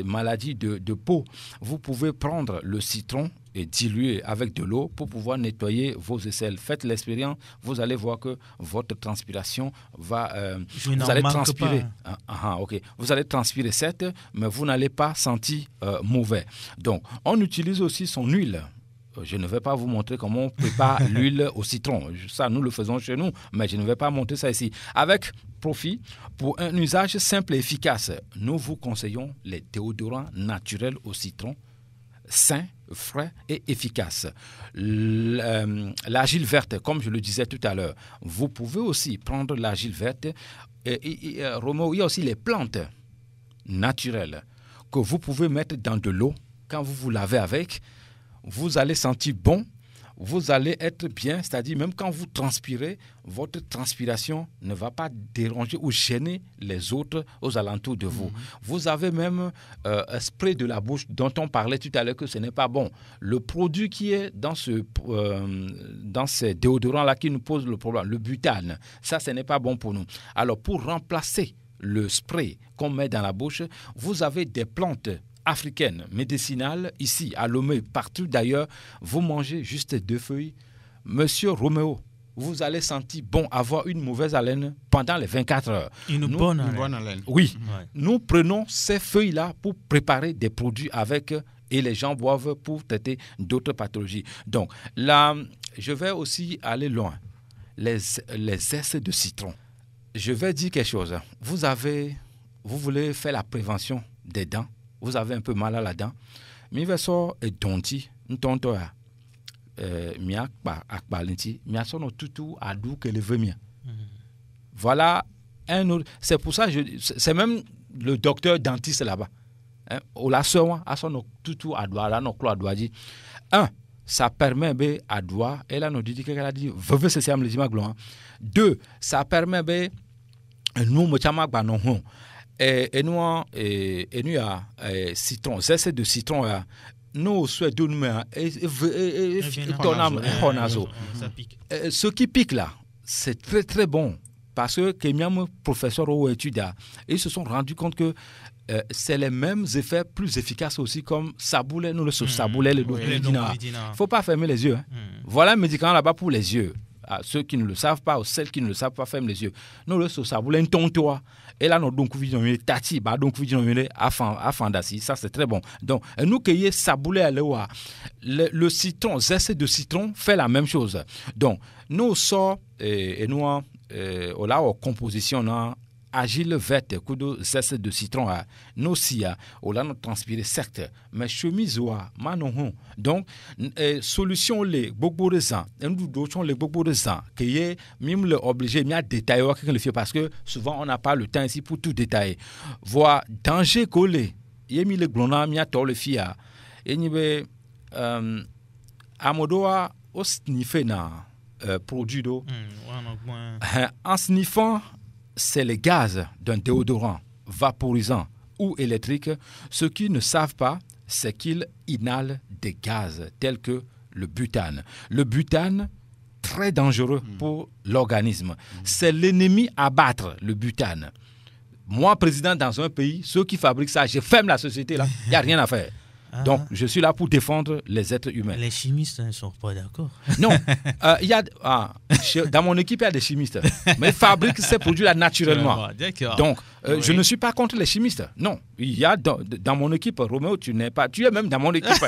maladies de peau, vous pouvez prendre le citron et diluer avec de l'eau pour pouvoir nettoyer vos aisselles. Faites l'expérience, vous allez voir que votre transpiration va... vous allez transpirer. Ok. Vous allez transpirer, certes, mais vous n'allez pas sentir mauvais. Donc, on utilise aussi son huile. Je ne vais pas vous montrer comment on prépare l'huile au citron. Ça, nous le faisons chez nous, mais je ne vais pas montrer ça ici. Avec profit, pour un usage simple et efficace, nous vous conseillons les déodorants naturels au citron, sains, frais et efficaces. L'argile verte, comme je le disais tout à l'heure, vous pouvez aussi prendre l'argile verte. Romo, il y a aussi les plantes naturelles que vous pouvez mettre dans de l'eau. Quand vous vous lavez avec, vous allez sentir bon, vous allez être bien, c'est-à-dire même quand vous transpirez, votre transpiration ne va pas déranger ou gêner les autres aux alentours de vous. Vous avez même un spray de la bouche dont on parlait tout à l'heure que ce n'est pas bon. Le produit qui est dans ces déodorants-là qui nous pose le problème, le butane, ça, ce n'est pas bon pour nous. Alors, pour remplacer le spray qu'on met dans la bouche, vous avez des plantes africaine, médicinale, ici, à Lomé, partout d'ailleurs, vous mangez juste 2 feuilles. Monsieur Roméo, vous allez sentir bon, avoir une mauvaise haleine pendant les 24 heures. Une bonne haleine. Oui, nous prenons ces feuilles-là pour préparer des produits avec et les gens boivent pour traiter d'autres pathologies. Donc là, je vais aussi aller loin. Les zestes de citron. Je vais dire quelque chose. Vous voulez faire la prévention des dents. Vous avez un peu mal à la dent. Miveso et donti, ntonto ya miakpa linti, miasono tutu adu que le veut mien. Voilà un autre. C'est pour ça c'est même le docteur dentiste là-bas. Au la soin à son tutu adwa là no clo adwa dit. Ça permet à doigt et là nous dit qu'elle a dit veuve c'est am les imaglo. 2, ça permet nous mo chama gba no ho. Et nous a citron, zeste de citron nous souhaitons nous ce qui pique là, c'est très très bon parce que mes professeurs ont étudié et ils se sont rendus compte que c'est les mêmes effets plus efficaces aussi comme saboulé, nous le saboulé, le dovidina. Il ne faut pas fermer les yeux. Voilà un médicament là-bas pour les yeux. À ceux qui ne le savent pas ou celles qui ne le savent pas, ferment les yeux. Nous le saboulé, un ton-toi. Et là, nous donc vidéo tati, bah donc vidéo afandasi, ça c'est très bon. Donc nous qui saboulé à l'eau, le citron, zeste de citron fait la même chose. Donc nous sort et nous là en composition là agile verte kudo zeste de citron a nous si on là nous transpirer certes mais chemise wa manon donc solution les beaucoup de gens nous d'autres les beaucoup de gens qui est même le obligé m'a détailler quelqu'un le fait parce que souvent on n'a pas le temps ici pour tout détailler voir danger collé yemi le glona m'a to le fia et ni be amodoa au sniffer na produit d'eau en sniffant c'est les gaz d'un déodorant vaporisant ou électrique. Ceux qui ne savent pas, c'est qu'il inhale des gaz tels que le butane. Le butane, très dangereux pour l'organisme. C'est l'ennemi à battre, le butane. Moi, président dans un pays, ceux qui fabriquent ça, je ferme la société là, il n'y a rien à faire. Donc, je suis là pour défendre les êtres humains. Les chimistes ne sont pas d'accord. Non, dans mon équipe, il y a des chimistes. Mais ils fabriquent ces produits-là naturellement. Donc, je ne suis pas contre les chimistes. Non, il y a dans mon équipe, Roméo, tu es même dans mon équipe.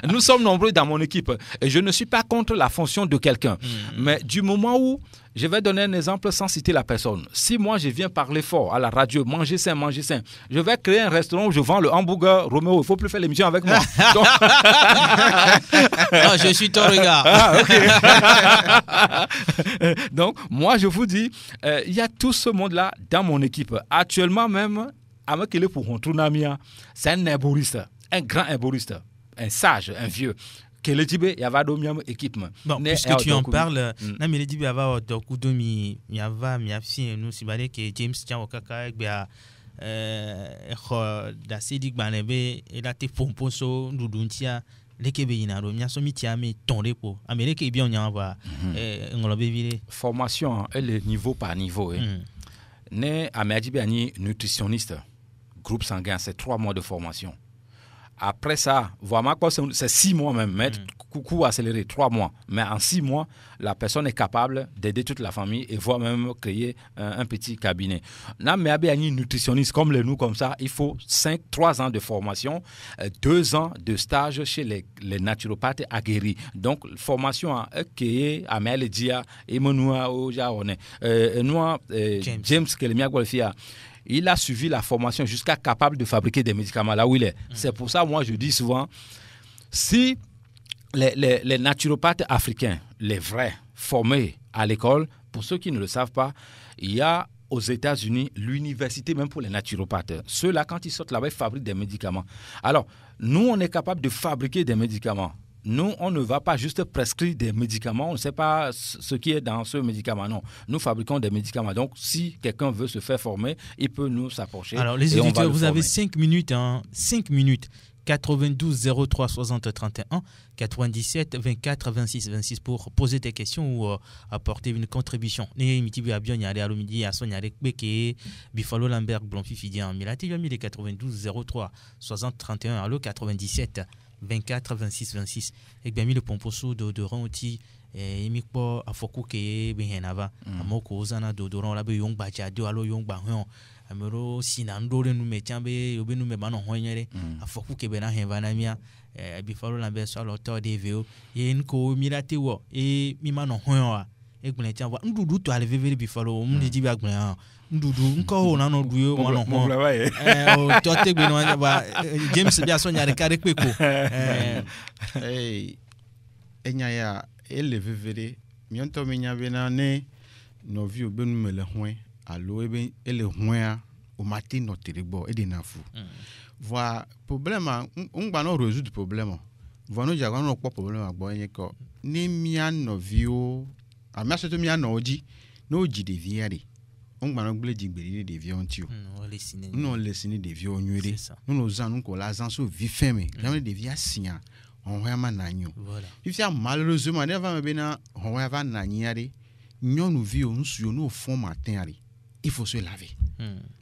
Nous sommes nombreux dans mon équipe. Et je ne suis pas contre la fonction de quelqu'un. Mais du moment où, je vais donner un exemple sans citer la personne. Si moi, je viens parler fort à la radio, manger sain, je vais créer un restaurant où je vends le hamburger. Roméo, il ne faut plus faire l'émission avec moi. Donc... non, je suis ton regard. Donc, moi, je vous dis, il y a tout ce monde-là dans mon équipe. Actuellement même, Amakele Pouhontounamia, c'est un herboriste, un grand herboriste, un sage, un vieux. Bon, puisque tu en parles, Nameledibe Yava Dokudomi Yava Miafsi nous Sibare que James Tian Okaka Bia da Sidik Banebe et la te pomposo Nduduntia Lekebe Inaro Miasomitia me ton repo Amérique bien on y envoie ngolobevile formation elle est niveau par niveau né Amédibe Ani nutritionniste groupe sanguin c'est 3 mois de formation. Après ça, vraiment, c'est 6 mois même, mais coucou accéléré, 3 mois. Mais en 6 mois, la personne est capable d'aider toute la famille et voire même créer un petit cabinet. Là, mais il y a une nutritionniste comme nous, comme ça, il faut 3 ans de formation, 2 ans de stage chez les naturopathes aguerris. Donc, formation à Amel Dia, Emmanuel Ojaone, James Kelemia Golfia. Il a suivi la formation jusqu'à capable de fabriquer des médicaments là où il est. C'est pour ça, moi, je dis souvent, si les naturopathes africains, les vrais, formés à l'école, pour ceux qui ne le savent pas, il y a aux États-Unis l'université même pour les naturopathes. Ceux-là, quand ils sortent là-bas, ils fabriquent des médicaments. Alors, nous, on est capable de fabriquer des médicaments. Nous, on ne va pas juste prescrire des médicaments. On ne sait pas ce qui est dans ce médicament. Non, nous fabriquons des médicaments. Donc, si quelqu'un veut se faire former, il peut nous s'approcher. Alors, les auditeurs, vous avez 5 minutes. 5 minutes. 92 03 60 31 97 24 26 26 pour poser tes questions ou apporter une contribution. Né mitibi abion yare alomidi ason yare beke Bifalo Lambert Blonfi Fidian Milati yomi 92 03 60 31 allo 97 24 26 26 et bien mis le pomposo de renti et mikpo afoku ke behenava amoko ozana dodoron la be yong bacha de allo yong ba hon amero sinandore nu metiambe yobe nu me bano honyere afoku ke bena henvanamia Bifalo Lambert so l'auteur des VO et nko mirate wo e mi mano honwa e gbon tian wa ndudu to ale vevere Bifalo mu di bi agbon ndudu nko ho na no duyo mano hon o to te gbe no ba James bia so nyare kare peko enya ya ele vevere mi onto mi nya be na ne no vi obenu mele hwen alo ebe ele hwen o matin no terigbo e de na fu voilà problème on va non résoudre problème voilà nous avons un problème à boire que ni mia no vio a mia seto mia no oji no oji de viare on va non blé jigberi de vion tio non laissiner de vion nuire nous nous en ko la zan so vi fermé jamais de via sia on va mananyo voilà if ya malheureusement ne va me bena on va naniare nyon nous vio nous sur nous fond matin ari il faut se laver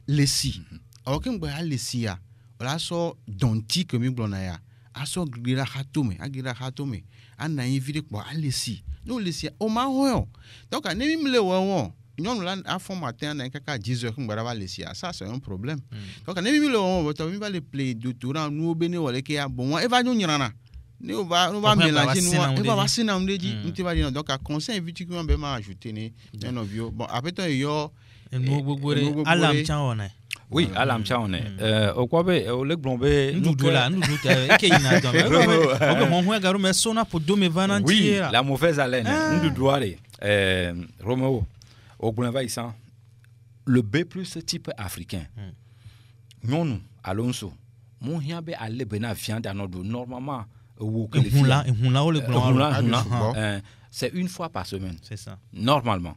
lesi alors que on va lesi ya la so donti que mi blonaya aso gira hatome ana invite pour alesi no lesi o ma ho donc ne mi mle wo nyon la a fond matin na kaka 10h qu'on va lesi ça c'est un problème donc ne mi mle wo to mi va le play doctorat nous bene wala ke ya bon e va nyon nyana ne on va mélanger nous on va passer na mdeji mtiba dino donc a conseil invite qu'on be ma ajouter ne no vio bon après toi yo no gbogbo alam chan ona. Oui, à l'amcha on est. Au quoi au le glombe. Nous doula, nous doula. Qu'est-ce qu'il Oui, la mauvaise haleine. Nous doula aller. Roméo, au glombe ici, le B+ type africain. Nous, Alonso, mon hiabe aller bena viande à notre normalement. C'est une fois par semaine. C'est ça. Normalement.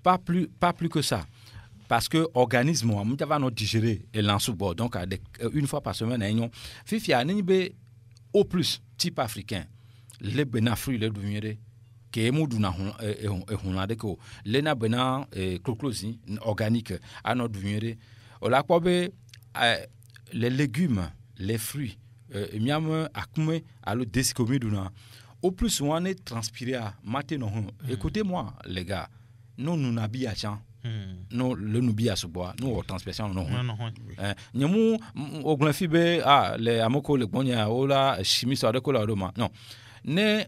Pas plus que ça. parce que organisme on va nous digérer et lancer donc une fois par semaine ayons fifia ni be au plus type africain les benafri les dumire que mudu na hunade ko les na bena cloclosi organique à notre dumire ola ko be les légumes les fruits miam akume alo desikomi duna au plus on est transpiré à matin non écoutez-moi les gars nous n'habillons pas non le nubia suboa nous transmission non nyamu oglafibe les amoko le bonya ola chimie so de kola doma non ne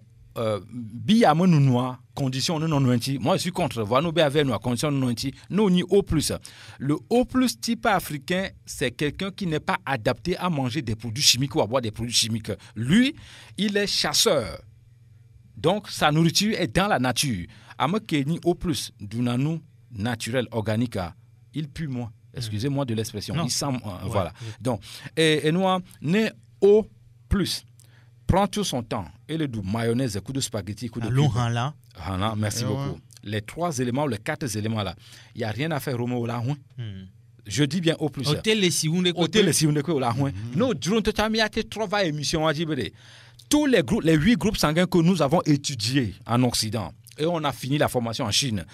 bia monu noa condition non nonti moi je suis contre voir nous avec nous condition nonti nous ni au plus le au plus type africain c'est quelqu'un qui n'est pas adapté à manger des produits chimiques ou à boire des produits chimiques lui il est chasseur donc sa nourriture est dans la nature amakeni au plus dunanu naturel organique il pue moins excusez-moi de l'expression il sent voilà donc et nous né au plus prend tout son temps et le doux mayonnaise coup de spaghetti coup de là merci beaucoup les 3 éléments les 4 éléments là il y a rien à faire Romo là je dis bien au plus hôtel les si on est là nous durant tout temps il y a 3 émissions à Djibouti tous les groupes les 8 groupes sanguins que nous avons étudiés en Occident et on a fini la formation en Chine.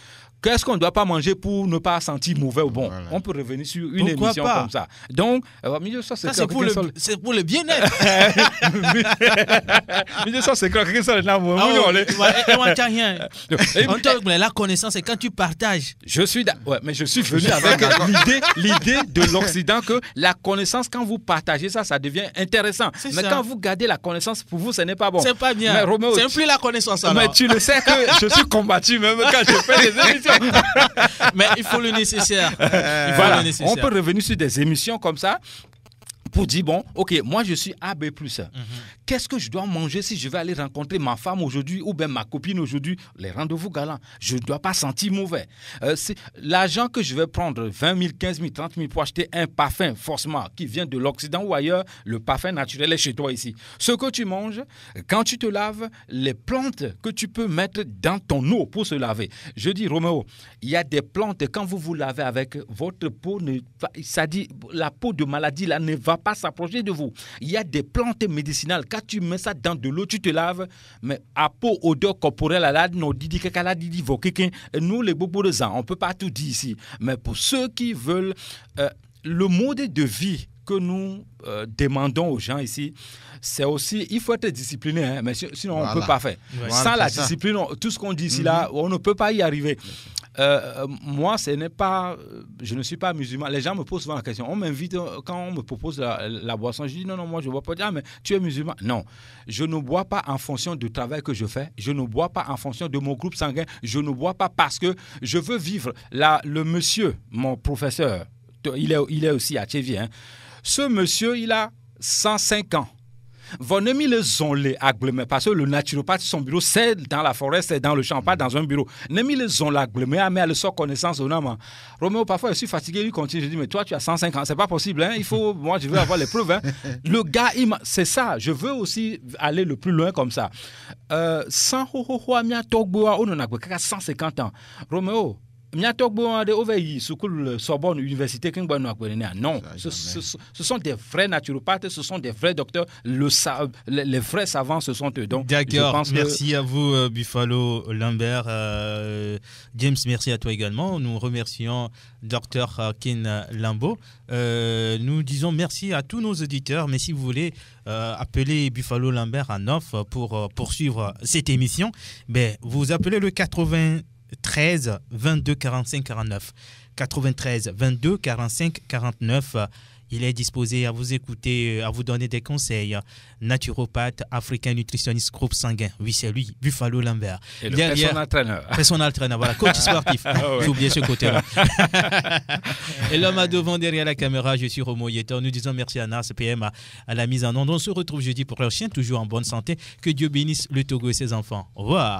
Qu'est-ce qu'on ne doit pas manger pour ne pas sentir mauvais ou bon? Voilà. On peut revenir sur une émission comme ça. Donc, c'est pour le bien-être. La connaissance, c'est quand tu partages. Mais je suis venu avec l'idée de l'Occident que la connaissance, quand vous partagez ça, ça devient intéressant. Mais quand vous gardez la connaissance, pour vous, ce n'est pas bon. C'est pas bien. C'est plus la connaissance alors. Mais tu le sais que je suis combattu même quand je fais des émissions. Mais il faut le nécessaire. On peut revenir sur des émissions comme ça pour dire, bon, ok, moi je suis AB+. Qu'est-ce que je dois manger si je vais aller rencontrer ma femme aujourd'hui ou bien ma copine aujourd'hui? Les rendez-vous galants. Je ne dois pas sentir mauvais. L'argent que je vais prendre, 20 000, 15 000, 30 000 pour acheter un parfum, forcément, qui vient de l'Occident ou ailleurs, le parfum naturel est chez toi ici. Ce que tu manges, quand tu te laves, les plantes que tu peux mettre dans ton eau pour se laver. Je dis, Roméo, il y a des plantes, quand vous vous lavez avec votre peau, ça dit, la peau de maladie là ne va pas s'approcher de vous. Il y a des plantes médicinales. Quand tu mets ça dans de l'eau, tu te laves, mais à peau, odeur corporelle, nous, les bobos de sang, on ne peut pas tout dire ici. Mais pour ceux qui veulent, le mode de vie que nous demandons aux gens ici, c'est aussi, il faut être discipliné, hein, mais sinon on ne peut pas faire. Sans la discipline, tout ce qu'on dit ici, là, on ne peut pas y arriver. Moi, je ne suis pas musulman. Les gens me posent souvent la question. On m'invite, quand on me propose la boisson, je dis non, moi je ne bois pas. Ah, mais tu es musulman? Non, je ne bois pas en fonction du travail que je fais. Je ne bois pas en fonction de mon groupe sanguin. Je ne bois pas parce que je veux vivre. Le monsieur, mon professeur, il est aussi à Tchévi. Hein. Ce monsieur, il a 105 ans. Venez les onles agglomérés parce que le naturopathe, son bureau, c'est dans la forêt, c'est dans le champ, pas dans un bureau. Nemi les onles agglomérés, mais elle sort connaissance au nom. Roméo, parfois, je suis fatigué, lui continue. Je dis, mais toi, tu as 105 ans, c'est pas possible. Hein? Moi, je veux avoir les preuves. Hein? Le gars, c'est ça. Je veux aussi aller le plus loin comme ça. 150 ans. Roméo. Non, ce sont des vrais naturopathes, ce sont des vrais docteurs, les vrais savants, ce sont eux. Donc, d'accord, merci à vous, Buffalo Lambert. James, merci à toi également. Nous remercions Dr Ken Lambo. Nous disons merci à tous nos auditeurs, mais si vous voulez appeler Buffalo Lambert en off pour poursuivre cette émission, vous appelez le 93 22 45 49 93 22 45 49. Il est disposé à vous écouter, à vous donner des conseils. Naturopathe, africain, nutritionniste, groupe sanguin. Oui, c'est lui, Buffalo Lambert. Et le personal trainer. Personal trainer, voilà, coach sportif. J'ai oublié ce côté-là. Et l'homme à devant, derrière la caméra, je suis Romo Yetor. Nous disons merci à Nas PM à la mise en onde. On se retrouve jeudi prochain, toujours en bonne santé. Que Dieu bénisse le Togo et ses enfants. Au revoir.